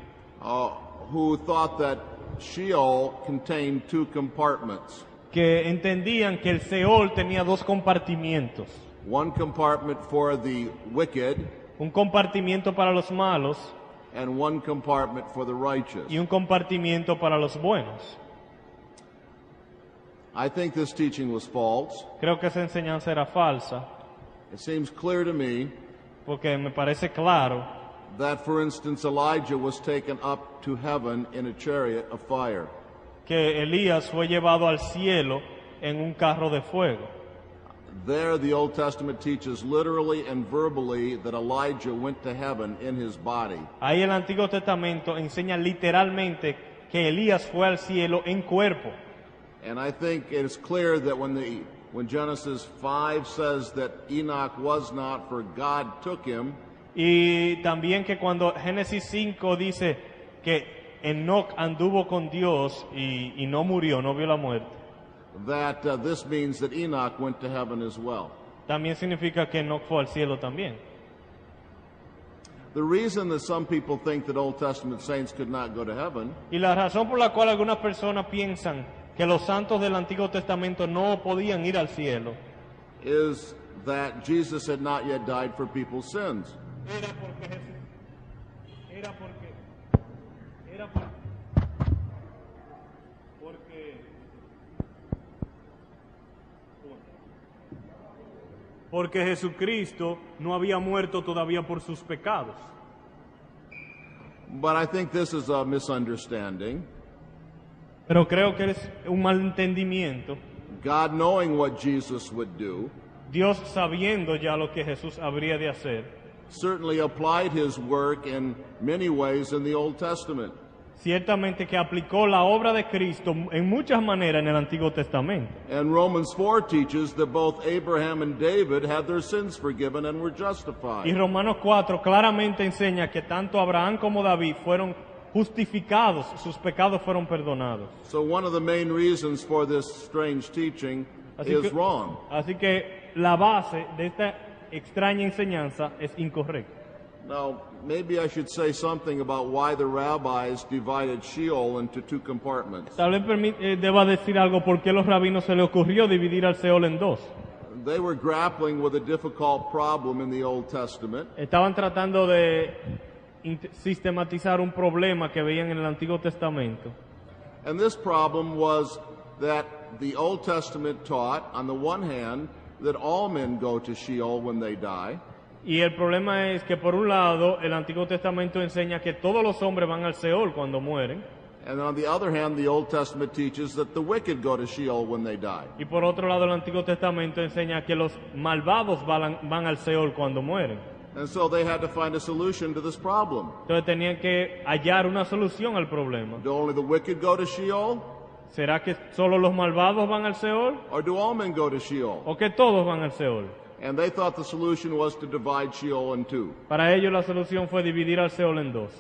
who thought that Sheol contained two compartments. que entendían que el Seol tenía dos compartimientos, One compartment for the wicked un compartimiento para los malos and one compartment for the righteous. y un compartimiento para los buenos. I think this teaching was false. Creo que esa enseñanza era falsa, It seems clear to me porque me parece claro that, for instance, Elijah was taken up to heaven in a chariot of fire. que Elías fue llevado al cielo en un carro de fuego. There, the Old Testament teaches literally and verbally that Elijah went to heaven in his body. Ahí el Antiguo Testamento enseña literalmente que Elías fue al cielo en cuerpo. And I think it's clear that when Genesis 5 says that Enoch was not, for God took him, Y también que cuando Génesis 5 dice que Enoc anduvo con Dios y no murió, no vio la muerte, that this means that Enoch went to heaven as well. también significa que Enoc fue al cielo también. The reason that some people think that Old Testament saints could not go to heaven Y la razón por la cual algunas personas piensan que los santos del Antiguo Testamento no podían ir al cielo is that Jesus had not yet died for people's sins. porque Jesucristo no había muerto todavía por sus pecados. But I think this is a misunderstanding. Pero creo que es un malentendimiento. God knowing what Jesus would do, Dios, sabiendo ya lo que Jesús habría de hacer, certainly applied his work in many ways in the Old Testament. ciertamente que aplicó la obra de Cristo en muchas maneras en el Antiguo Testamento. And Romans 4 teaches that both Abraham and David had their sins forgiven and were Y justified. Romanos 4 claramente enseña que tanto Abraham como David fueron justificados, sus pecados fueron perdonados. So one of the main reasons for this strange teaching is wrong. Así que la base de esta extraña enseñanza es incorrecta. Now, maybe I should say something about why the rabbis divided Sheol into two compartments. Tal vez deba decir algo por qué a los rabinos se les ocurrió dividir al Seol en dos. They were grappling with a difficult problem in the Old Testament, Estaban tratando de sistematizar un problema que veían en el Antiguo Testamento. and this problem was that the Old Testament taught, on the one hand, that all men go to Sheol when they die, Y el problema es que por un lado el Antiguo Testamento enseña que todos los hombres van al Seol cuando mueren, and on the other hand, the Old Testament teaches that the wicked go to Sheol when they die. y por otro lado el Antiguo Testamento enseña que los malvados van al Seol cuando mueren. And so they had to find a solution to this problem. Entonces tenían que hallar una solución al problema. Do only the wicked go to Sheol, ¿Será que solo los malvados van al Seol or do all men go to Sheol? o que todos van al Seol? And they thought the solution was to divide Sheol in two. Para ellos la solución fue dividir al Seol en dos.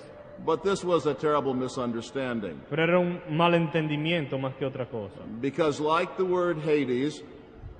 But this was a terrible misunderstanding, Pero era un malentendimiento más que otra cosa. because like the word Hades,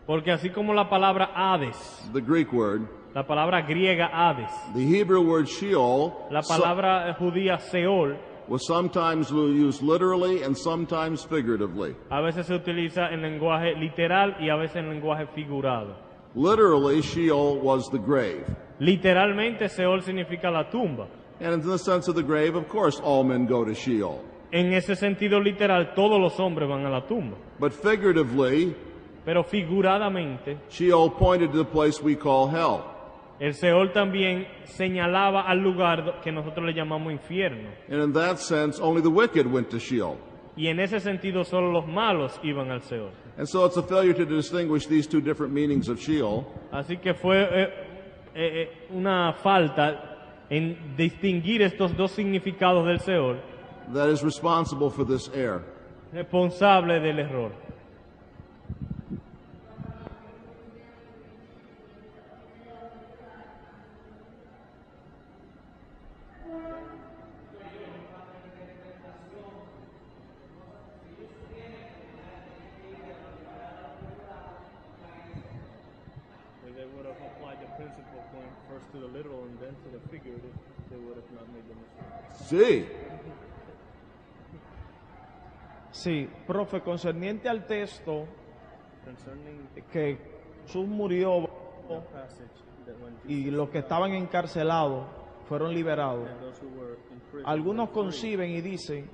Porque así como la palabra Hades, the Greek word, la palabra griega Hades, the Hebrew word Sheol la palabra judía Seol, was sometimes used literally and sometimes figuratively. a veces se utiliza en lenguaje literal y a veces en lenguaje figurado. Literally, Sheol was the grave. Literalmente Seol significa la tumba. And in the sense of the grave, of course, all men go to Sheol. En ese sentido literal, todos los hombres van a la tumba. But figuratively, Pero figuradamente, Sheol pointed to the place we call hell. el Seol también señalaba al lugar que nosotros le llamamos infierno. And in that sense, only the wicked went to Sheol. Y en ese sentido, solo los malos iban al Seol. And so it's a failure to distinguish these two different meanings of Sheol. Así que fue una falta en distinguir estos dos significados del Seol, That is responsible for this error. responsable del error. They would have applied the principle going first to the literal and then to the figurative, they would have not made the mistake. See, Sí, profe, concerniente al texto Concerning que Jesús murió the passage that when y los que estaban encarcelados fueron liberados, and those who were in prison algunos conciben y dicen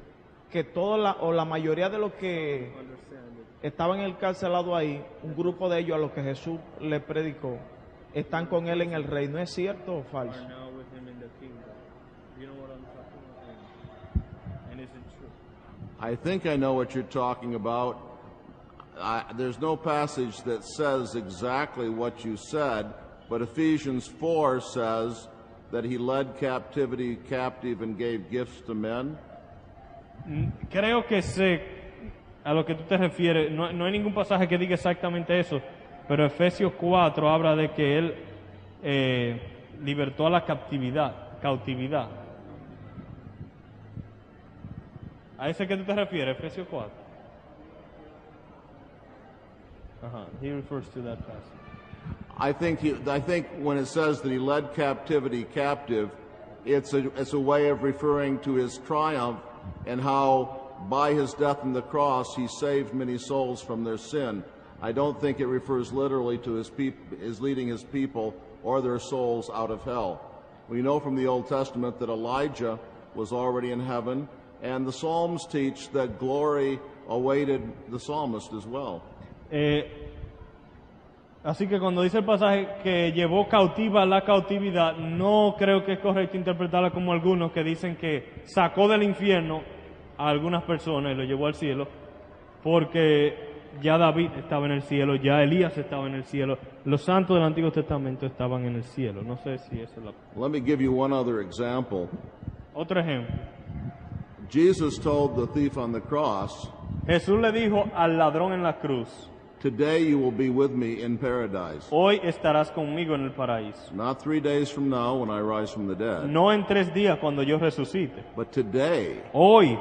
que toda o la mayoría de los que understand that estaban encarcelados ahí, un grupo de ellos a los que Jesús les predicó, están con él en el reino. ¿Es cierto o falso? are now with him in the kingdom. You know what I'm talking about? And is it true? I think I know what you're talking about. There's no passage that says exactly what you said, but Ephesians 4 says that he led captivity captive and gave gifts to men. Creo que sé a lo que tú te refieres. No hay ningún pasaje que diga exactamente eso, pero Efesios 4 habla de que él libertó a la cautividad. ¿A ese que tú te refieres, Efesios 4? He refers to that passage. I think when it says that he led captivity captive, it's a way of referring to his triumph and how by his death on the cross he saved many souls from their sin. I don't think it refers literally to his leading his people or their souls out of hell. We know from the Old Testament that Elijah was already in heaven, and the Psalms teach that glory awaited the psalmist as well. Así que cuando dice el pasaje que llevó cautiva la cautividad, no creo que es correcto interpretarla como algunos que dicen que sacó del infierno a algunas personas y lo llevó al cielo, porque ya David estaba en el cielo, ya Elías estaba en el cielo, los santos del Antiguo Testamento estaban en el cielo. No sé si eso es la... Let me give you one other example. Otro ejemplo. Jesus told the thief on the cross, Jesús le dijo al ladrón en la cruz, "Today you will be with me in paradise." hoy estarás conmigo en el paraíso. Not 3 days from now when I rise from the dead, No en 3 días cuando yo resucite. but today Hoy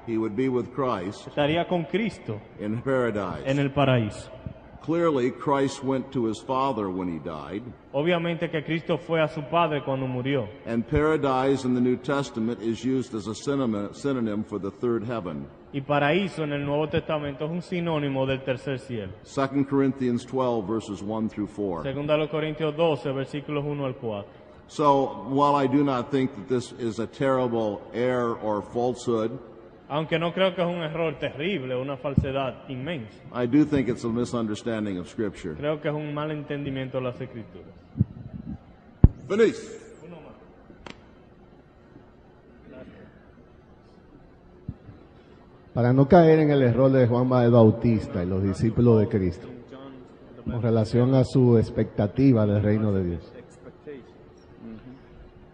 he would be with Christ estaría con Cristo in paradise. en el paraíso. Clearly, Christ went to his Father when he died, Obviamente que Cristo fue a su Padre cuando murió. and paradise in the New Testament is used as a synonym for the third heaven. Y paraíso en el Nuevo Testamento es un sinónimo del tercer cielo. 2 Corinthians 12, verses 1 through 4. Segunda a los Corintios 12, versículos 1 al 4. So, while I do not think that this is a terrible error or falsehood, Aunque no creo que es un error terrible, una falsedad inmensa. I do think it's a misunderstanding of Scripture. Creo que es un mal entendimiento de las Escrituras. Finish. Para no caer en el error de Juan el Bautista y los discípulos de Cristo, con relación a su expectativa del reino de Dios.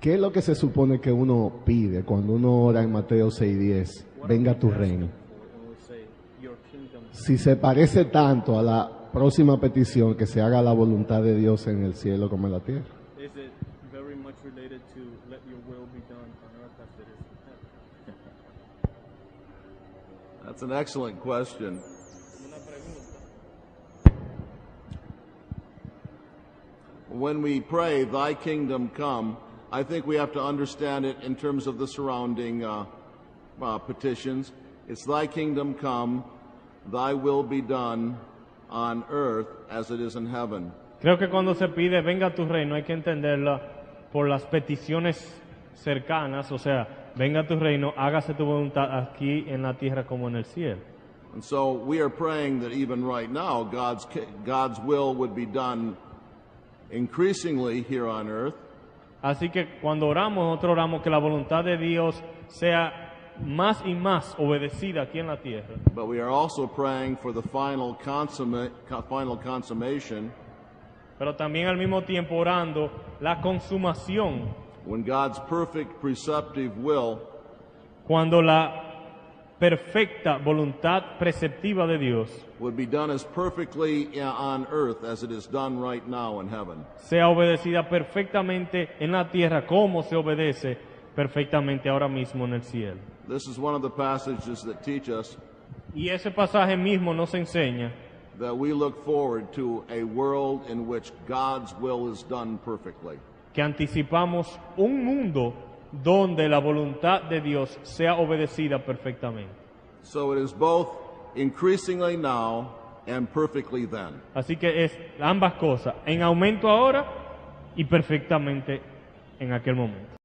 ¿Qué es lo que se supone que uno pide cuando uno ora en Mateo 6:10? Venga tu reino. Si se parece tanto a la próxima petición, que se haga la voluntad de Dios en el cielo como en la tierra. That's an excellent question. When we pray, "Thy kingdom come," I think we have to understand it in terms of the surrounding petitions. It's "Thy kingdom come, Thy will be done on earth as it is in heaven." Creo que cuando se pide venga tu reino hay que entenderla por las peticiones cercanas, o sea, venga tu reino, hágase tu voluntad aquí en la tierra como en el cielo. And so we are praying that even right now, God's will would be done increasingly here on earth. Así que cuando oramos, nosotros oramos que la voluntad de Dios sea más y más obedecida aquí en la tierra. But we are also praying for the final consummation, Pero también al mismo tiempo orando la consumación, when God's perfect preceptive will cuando la perfecta voluntad preceptiva de Dios would be done as perfectly on earth as it is done right now in heaven. sea obedecida perfectamente en la tierra como se obedece perfectamente ahora mismo en el cielo. This is one of the passages that teach us Y ese pasaje mismo nos enseña that we look forward to a world in which God's will is done perfectly. que anticipamos un mundo donde la voluntad de Dios sea obedecida perfectamente. So it is both increasingly now and perfectly then. Así que es ambas cosas, en aumento ahora y perfectamente en aquel momento.